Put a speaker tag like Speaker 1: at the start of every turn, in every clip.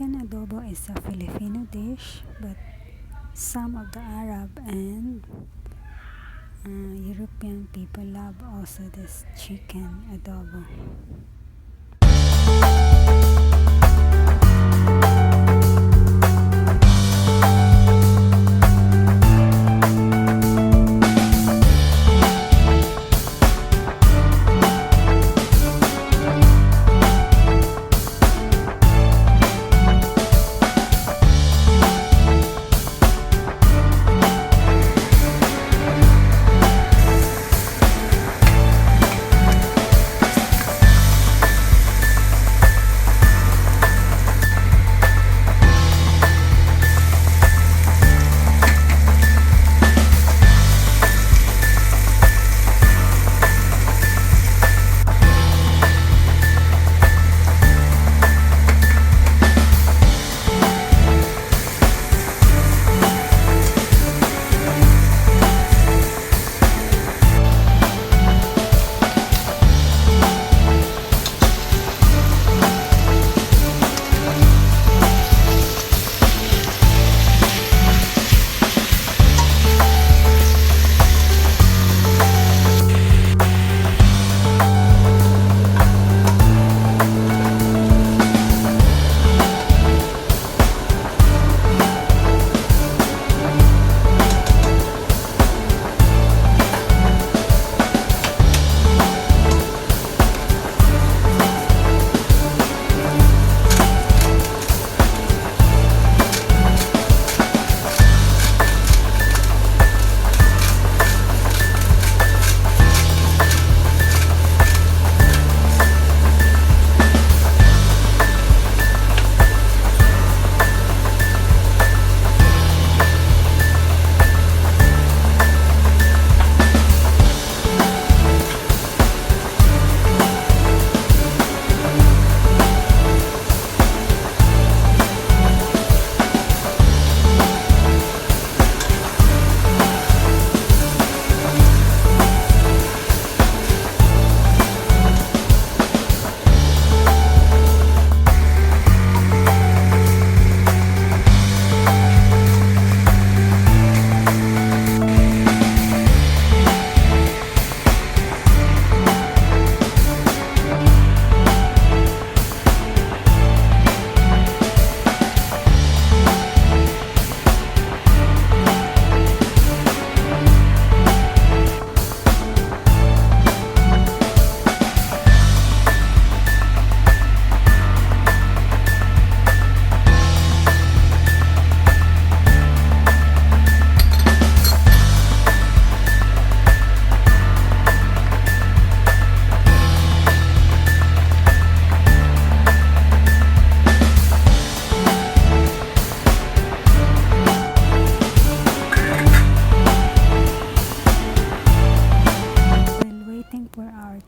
Speaker 1: Chicken adobo is a Filipino dish, but some of the Arab and European people love also this chicken adobo.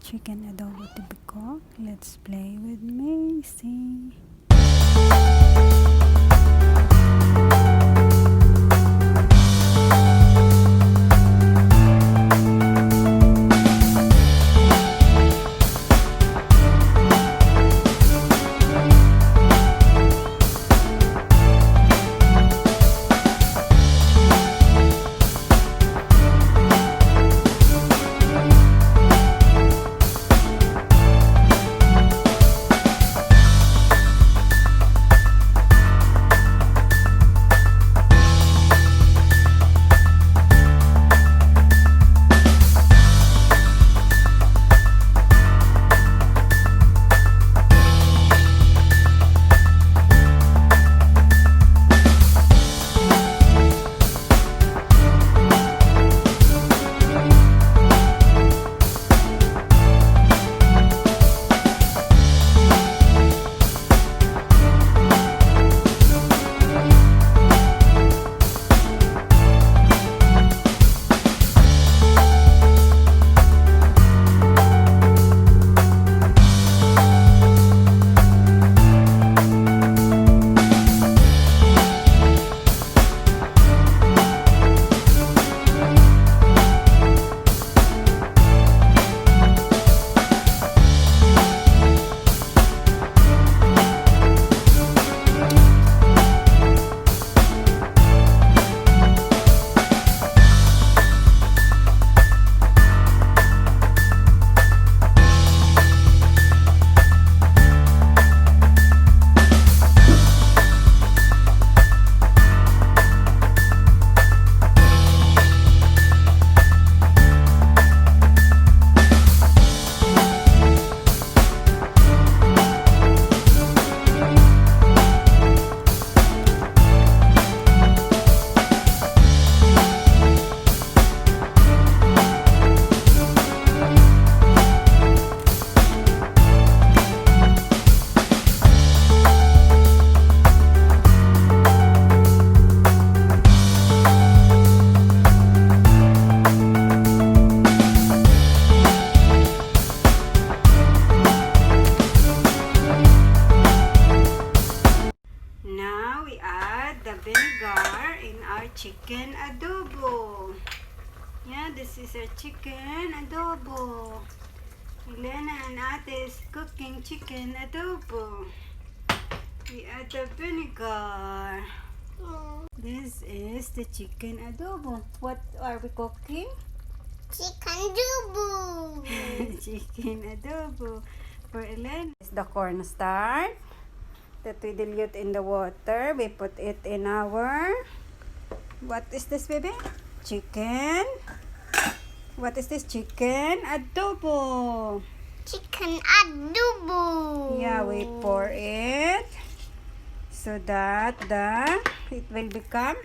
Speaker 1: Chicken adobo to be cooked. Let's play with Macy. chicken adobo. Yeah, this is our chicken adobo. Elena and Ate is cooking chicken adobo. We add the vinegar. This is the chicken adobo. What are we cooking?
Speaker 2: Chicken adobo.
Speaker 1: Chicken adobo. For Elena. This is the cornstarch that we dilute in the water. We put it in our... What is this, baby? Chicken. What is this? Chicken adobo.
Speaker 2: Chicken adobo.
Speaker 1: Yeah, we pour it so that it will become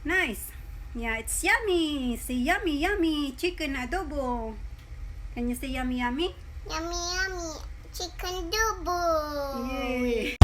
Speaker 1: nice. Yeah, it's yummy. Say yummy, yummy chicken adobo. Can you say yummy, yummy?
Speaker 2: Yummy, yummy chicken adobo.
Speaker 1: Yay.